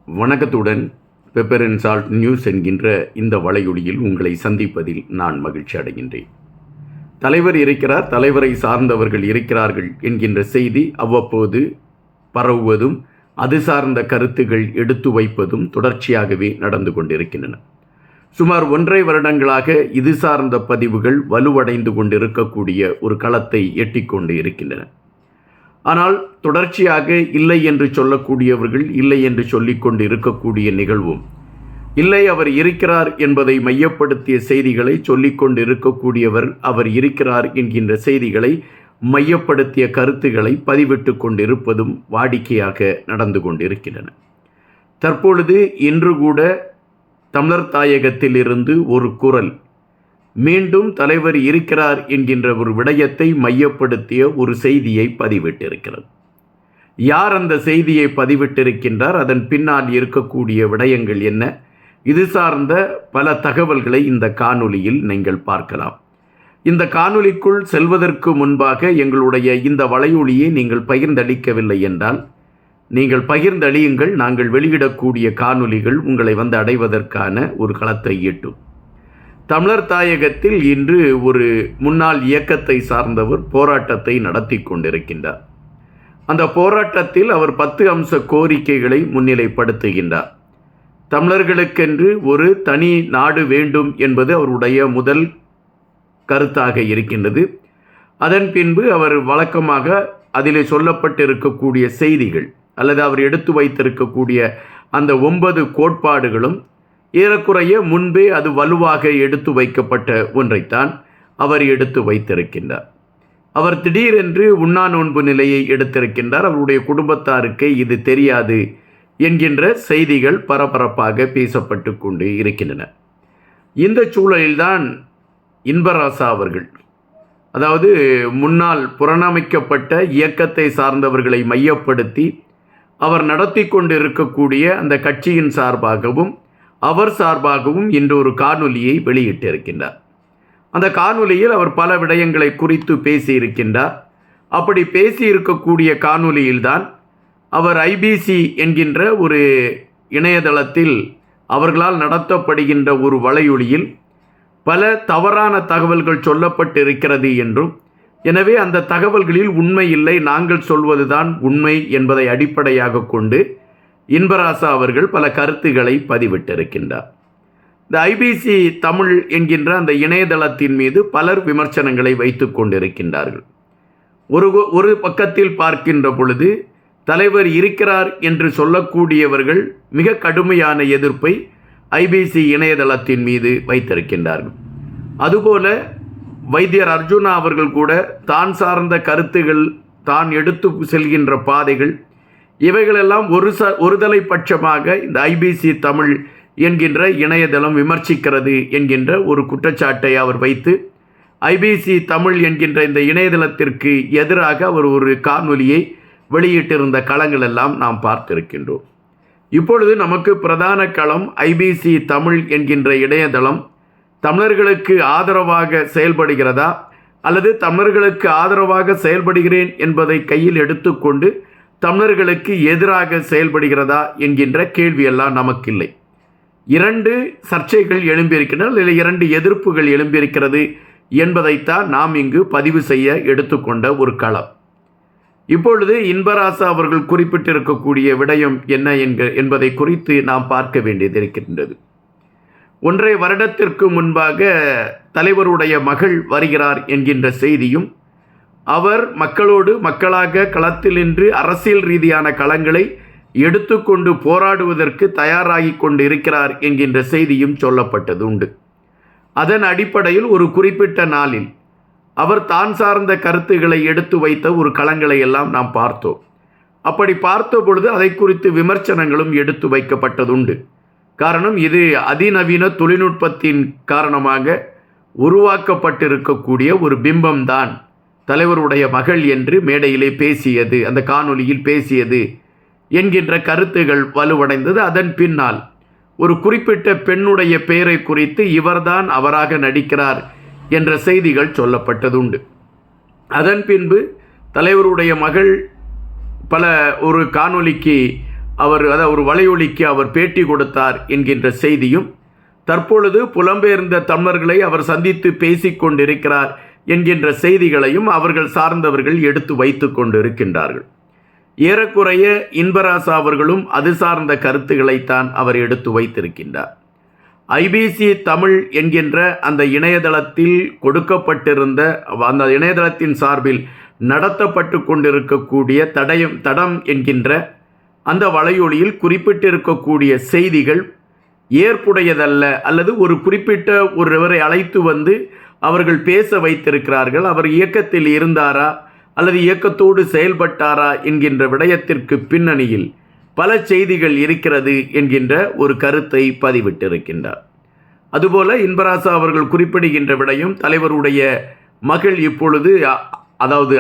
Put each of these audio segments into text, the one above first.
வணக்கத்துடன் pepper and salt news என்கின்ற இந்த வலையொலியில் உங்களை சந்திப்பதில் நான் மகிழ்ச்சி அடைகின்றேன். தலைவர் இருக்கிறார், தலைவரை சார்ந்தவர்கள் இருக்கிறார்கள் என்கின்ற செய்தி அவ்வப்போது பரவுவதும் அது சார்ந்த கருத்துகள் எடுத்து வைப்பதும் தொடர்ச்சியாகவே நடந்து கொண்டிருக்கின்றன. சுமார் 1.5 வருடங்களாக இது சார்ந்த பதிவுகள் வலுவடைந்து கொண்டிருக்கக்கூடிய ஒரு களத்தை எட்டிக்கொண்டு இருக்கின்றன. ஆனால் தொடர்ச்சியாக இல்லை என்று சொல்லக்கூடியவர்கள் இல்லை என்று சொல்லிக்கொண்டு இருக்கக்கூடிய நிகழ்வும், இல்லை அவர் இருக்கிறார் என்பதை மையப்படுத்திய செய்திகளை சொல்லிக்கொண்டு இருக்கக்கூடியவர் அவர் இருக்கிறார் என்கின்ற செய்திகளை மையப்படுத்திய கருத்துக்களை பதிவிட்டு கொண்டிருப்பதும் வாடிக்கையாக நடந்து கொண்டிருக்கின்றன. தற்பொழுது இன்று கூட தமிழர் தாயகத்தில் இருந்து ஒரு குரல் மீண்டும் தலைவர் இருக்கிறார் என்கின்ற ஒரு விடயத்தை மையப்படுத்திய ஒரு செய்தியை பதிவிட்டிருக்கிறது. யார் அந்த செய்தியை பதிவிட்டிருக்கின்றார், அதன் பின்னால் இருக்கக்கூடிய விடயங்கள் என்ன, இது சார்ந்த பல தகவல்களை இந்த காணொளியில் நீங்கள் பார்க்கலாம். இந்த காணொளிக்குள் செல்வதற்கு முன்பாக எங்களுடைய இந்த வலையொலியை நீங்கள் பகிர்ந்தளிக்கவில்லை என்றால் நீங்கள் பகிர்ந்தளியுங்கள். நாங்கள் வெளியிடக்கூடிய காணொளிகள் உங்களை வந்து அடைவதற்கான ஒரு களத்தை ஈட்டும். தமிழர் தாயகத்தில் இன்று ஒரு முன்னாள் இயக்கத்தை சார்ந்தவர் போராட்டத்தை நடத்தி கொண்டிருக்கின்றார். அந்த போராட்டத்தில் அவர் 10 அம்ச கோரிக்கைகளை முன்னிலைப்படுத்துகின்றார். தமிழர்களுக்கென்று ஒரு தனி நாடு வேண்டும் என்பது அவருடைய முதல் கருத்தாக இருக்கின்றது. அதன் பின்பு அவர் வழக்கமாக அதிலே சொல்லப்பட்டிருக்கக்கூடிய செய்திகள் அல்லது அவர் எடுத்து வைத்திருக்கக்கூடிய அந்த 9 கோட்பாடுகளும் ஏறக்குறைய முன்பே அது வலுவாக எடுத்து வைக்கப்பட்ட ஒன்றைத்தான் அவர் எடுத்து வைத்திருக்கின்றார். அவர் திடீரென்று உண்ணா நோன்பு நிலையை எடுத்திருக்கின்றார். அவருடைய குடும்பத்தாருக்கு இது தெரியாது என்கின்ற செய்திகள் பரபரப்பாக பேசப்பட்டு கொண்டு இருக்கின்றன. இந்த சூழலில்தான் இன்பராசா அவர்கள், அதாவது முன்னால் புறணமைக்கப்பட்ட இயக்கத்தை சார்ந்தவர்களை மையப்படுத்தி அவர் நடத்தி கொண்டு இருக்கக்கூடிய அந்த கட்சியின் சார்பாகவும் அவர் சார்பாகவும் இன்று ஒரு காணொலியை வெளியிட்டிருக்கின்றார். அந்த காணொலியில் அவர் பல விடயங்களை குறித்து பேசியிருக்கின்றார். அப்படி பேசியிருக்கக்கூடிய காணொலியில்தான் அவர் ஐபிசி என்கின்ற ஒரு இணையதளத்தில் அவர்களால் நடத்தப்படுகின்ற ஒரு வலையொலியில் பல தவறான தகவல்கள் சொல்லப்பட்டிருக்கிறது என்றும், எனவே அந்த தகவல்களில் உண்மை இல்லை, நாங்கள் சொல்வதுதான் உண்மை என்பதை அடிப்படையாக கொண்டு இன்பராசா அவர்கள் பல கருத்துக்களை பதிவிட்டிருக்கின்றார். இந்த ஐபிசி தமிழ் என்கின்ற அந்த இணையதளத்தின் மீது பலர் விமர்சனங்களை வைத்து கொண்டிருக்கின்றார்கள். ஒரு பக்கத்தில் பார்க்கின்ற பொழுது தலைவர் இருக்கிறார் என்று சொல்லக்கூடியவர்கள் மிக கடுமையான எதிர்ப்பை ஐபிசி இணையதளத்தின் மீது வைத்திருக்கின்றார்கள். அதுபோல வைத்தியர் அர்ஜுனா அவர்கள் கூட தான் சார்ந்த கருத்துகள், தான் எடுத்து செல்கின்ற பாதைகள், இவைகளெல்லாம் ஒருதலை பட்சமாக இந்த ஐபிசி தமிழ் என்கின்ற இணையதளம் விமர்சிக்கிறது என்கின்ற ஒரு குற்றச்சாட்டை அவர் வைத்து ஐபிசி தமிழ் என்கின்ற இந்த இணையதளத்திற்கு எதிராக அவர் ஒரு காணொலியை வெளியிட்டிருந்த களங்கள் எல்லாம் நாம் பார்த்திருக்கின்றோம். இப்பொழுது நமக்கு பிரதான களம் ஐபிசி தமிழ் என்கின்ற இணையதளம் தமிழர்களுக்கு ஆதரவாக செயல்படுகிறதா அல்லது தமிழர்களுக்கு ஆதரவாக செயல்படுகிறேன் என்பதை கையில் எடுத்துக்கொண்டு தமிழர்களுக்கு எதிராக செயல்படுகிறதா என்கின்ற கேள்வியெல்லாம் நமக்கில்லை. 2 சர்ச்சைகள் எழும்பியிருக்கின்றன, இல்லை 2 எதிர்ப்புகள் எழும்பியிருக்கிறது என்பதைத்தான் நாம் இங்கு பதிவு செய்ய எடுத்துக்கொண்ட ஒரு களம். இப்பொழுது இன்பராசா அவர்கள் குறிப்பிட்டிருக்கக்கூடிய விடயம் என்ன என்பதை குறித்து நாம் பார்க்க வேண்டியது இருக்கின்றது. 1.5 வருடத்திற்கு முன்பாக தலைவருடைய மகள் வருகிறார் என்கின்ற செய்தியும், அவர் மக்களோடு மக்களாக களத்தில் நின்று அரசியல் ரீதியான களங்களை எடுத்துக்கொண்டு போராடுவதற்கு தயாராகி கொண்டு இருக்கிறார் என்கின்ற செய்தியும் சொல்லப்பட்டது உண்டு. அதன் அடிப்படையில் ஒரு குறிப்பிட்ட நாளில் அவர் தான் சார்ந்த கருத்துக்களை எடுத்து வைத்த ஒரு களங்களை எல்லாம் நாம் பார்த்தோம். அப்படி பார்த்த பொழுது அதை குறித்து விமர்சனங்களும் எடுத்து வைக்கப்பட்டதுண்டு. காரணம், இது அதிநவீன தொழில்நுட்பத்தின் காரணமாக உருவாக்கப்பட்டிருக்கக்கூடிய ஒரு பிம்பம்தான் தலைவருடைய மகள் என்று மேடையிலே பேசியது, அந்த காணொலியில் பேசியது என்கின்ற கருத்துகள் வலுவடைந்தது. அதன் பின்னால் ஒரு குறிப்பிட்ட பெண்ணுடைய பெயரை குறித்து இவர்தான் அவராக நடிக்கிறார் என்ற செய்திகள் சொல்லப்பட்டதுண்டு. அதன் பின்பு தலைவருடைய மகள் ஒரு காணொலிக்கு ஒரு வலையொலிக்கு அவர் பேட்டி கொடுத்தார் என்கின்ற செய்தியும், தற்பொழுது புலம்பெயர்ந்த தமிழர்களை அவர் சந்தித்து பேசிக் கொண்டிருக்கிறார் என்கின்ற செய்திகளையும் அவர்கள் சார்ந்தவர்கள் எடுத்து வைத்து கொண்டு இருக்கின்றார்கள். ஏறக்குறைய இன்பராசா அவர்களும் அது சார்ந்த கருத்துக்களைத்தான் அவர் எடுத்து வைத்திருக்கின்றார். ஐபிசி தமிழ் என்கின்ற அந்த இணையதளத்தில் கொடுக்கப்பட்டிருந்த, அந்த இணையதளத்தின் சார்பில் நடத்தப்பட்டு கொண்டிருக்கக்கூடிய தடம் என்கின்ற அந்த வலையொலியில் குறிப்பிட்டிருக்கக்கூடிய செய்திகள் ஏற்புடையதல்ல, அல்லது ஒரு குறிப்பிட்ட ஒருவரை அழைத்து வந்து அவர்கள் பேச வைத்திருக்கிறார்கள், அவர் இயக்கத்தில் இருந்தாரா அல்லது இயக்கத்தோடு செயல்பட்டாரா என்கின்ற விடயத்திற்கு பின்னணியில் பல செய்திகள் இருக்கிறது என்கின்ற ஒரு கருத்தை பதிவிட்டிருக்கின்றார். அதுபோல இன்பராசா அவர்கள் குறிப்பிடுகின்ற விடயம், தலைவருடைய மகள் இப்பொழுது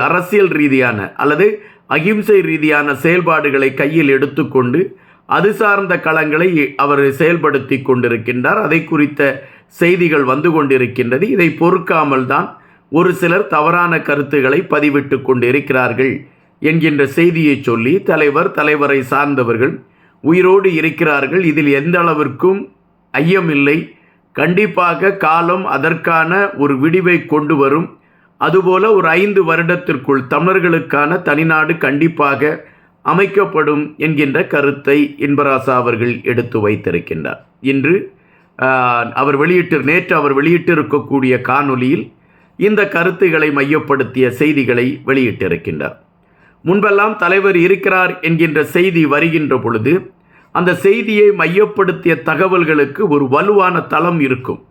அரசியல் ரீதியான அல்லது அகிம்சை ரீதியான செயல்பாடுகளை கையில் எடுத்துக்கொண்டு அது சார்ந்த களங்களை அவர் செயல்படுத்தி கொண்டிருக்கின்றார். அதை குறித்த செய்திகள் வந்து கொண்டிருக்கின்றது. இதை பொறுக்காமல் தான் ஒரு சிலர் தவறான கருத்துக்களை பதிவிட்டு கொண்டு இருக்கிறார்கள் என்கின்ற செய்தியை சொல்லி தலைவரை சார்ந்தவர்கள் உயிரோடு இருக்கிறார்கள், இதில் எந்த அளவிற்கும் ஐயமில்லை, கண்டிப்பாக காலம் அதற்கான ஒரு விடிவை கொண்டு வரும், அதுபோல ஒரு 5 வருடத்திற்குள் தமிழர்களுக்கான தனிநாடு கண்டிப்பாக அமைக்கப்படும் என்கின்ற கருத்தை இன்பராசா அவர்கள் எடுத்து வைத்திருக்கின்றார். நேற்று அவர் வெளியிட்டிருக்கக்கூடிய காணொலியில் இந்த கருத்துக்களை மையப்படுத்திய செய்திகளை வெளியிட்டிருக்கின்றார். முன்பெல்லாம் தலைவர் இருக்கிறார் என்கின்ற செய்தி வருகின்ற பொழுது அந்த செய்தியை மையப்படுத்திய தகவல்களுக்கு ஒரு வலுவான தளம் இருக்கும்.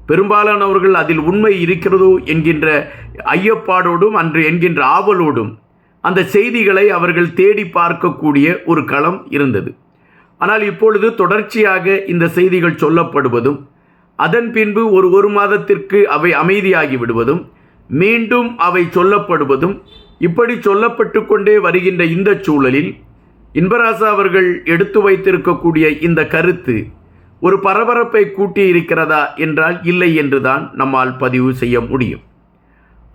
பெரும்பாலானவர்கள் அதில் உண்மை இருக்கிறதோ என்கின்ற ஐயப்பாடோடும் அன்று என்கின்ற ஆவலோடும் அந்த செய்திகளை அவர்கள் தேடி பார்க்கக்கூடிய ஒரு களம் இருந்தது. ஆனால் இப்பொழுது தொடர்ச்சியாக இந்த செய்திகள் சொல்லப்படுவதும், அதன் பின்பு ஒரு மாதத்திற்கு அவை அமைதியாகி விடுவதும், மீண்டும் அவை சொல்லப்படுவதும், இப்படி சொல்லப்பட்டு கொண்டே வருகின்ற இந்த சூழலில் இன்பராசா அவர்கள் எடுத்து வைத்திருக்கக்கூடிய இந்த கருத்து ஒரு பரபரப்பை கூட்டி இருக்கிறதா என்றால் இல்லை என்றுதான் நம்மால் பதிவு செய்ய முடியும்.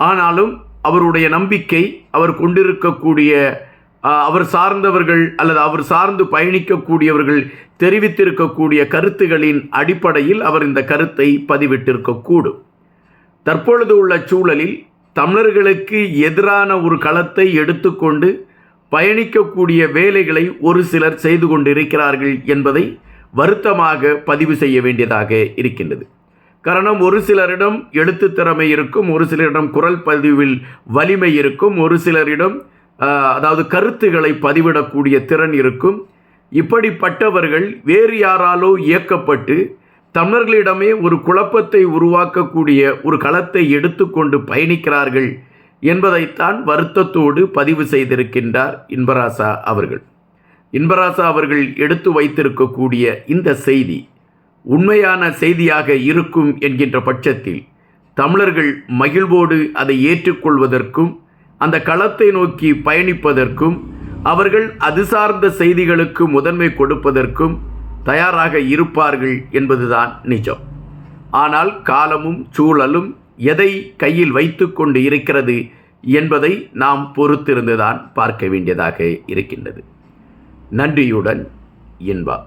ஆனாலும் அவருடைய நம்பிக்கை, அவர் கொண்டிருக்கக்கூடிய அவர் சார்ந்தவர்கள் அல்லது அவர் சார்ந்து பயணிக்கக்கூடியவர்கள் தெரிவித்திருக்கக்கூடிய கருத்துகளின் அடிப்படையில் அவர் இந்த கருத்தை பதிவிட்டிருக்கக்கூடும். தற்பொழுது உள்ள சூழலில் தமிழர்களுக்கு எதிரான ஒரு களத்தை எடுத்துக்கொண்டு பயணிக்கக்கூடிய வேலைகளை ஒரு சிலர் செய்து கொண்டிருக்கிறார்கள் என்பதை வருத்தமாக பதிவு செய்ய வேண்டியதாக இருக்கின்றது. காரணம், ஒரு சிலரிடம் எழுத்து திறமை இருக்கும், ஒரு சிலரிடம் குரல் பதிவில் வலிமை இருக்கும், ஒரு சிலரிடம் கருத்துக்களை பதிவிடக்கூடிய திறன் இருக்கும். இப்படிப்பட்டவர்கள் வேறு யாராலோ இயக்கப்பட்டு தமிழர்களிடமே ஒரு குழப்பத்தை உருவாக்கக்கூடிய ஒரு களத்தை எடுத்துக்கொண்டு பயணிக்கிறார்கள் என்பதைத்தான் வருத்தத்தோடு பதிவு செய்திருக்கின்றார் இன்பராசா அவர்கள். இன்பராசா அவர்கள் எடுத்து வைத்திருக்கக்கூடிய இந்த செய்தி உண்மையான செய்தியாக இருக்கும் என்கின்ற பட்சத்தில் தமிழர்கள் மகிழ்வோடு அதை ஏற்றுக்கொள்வதற்கும் அந்த களத்தை நோக்கி பயணிப்பதற்கும் அவர்கள் அது சார்ந்த செய்திகளுக்கு முதன்மை கொடுப்பதற்கும் தயாராக இருப்பார்கள் என்பதுதான் நிஜம். ஆனால் காலமும் சூழலும் எதை கையில் வைத்து கொண்டு இருக்கிறது என்பதை நாம் பொறுத்திருந்துதான் பார்க்க வேண்டியதாக இருக்கின்றது. நன்றியுடன் இன்பா.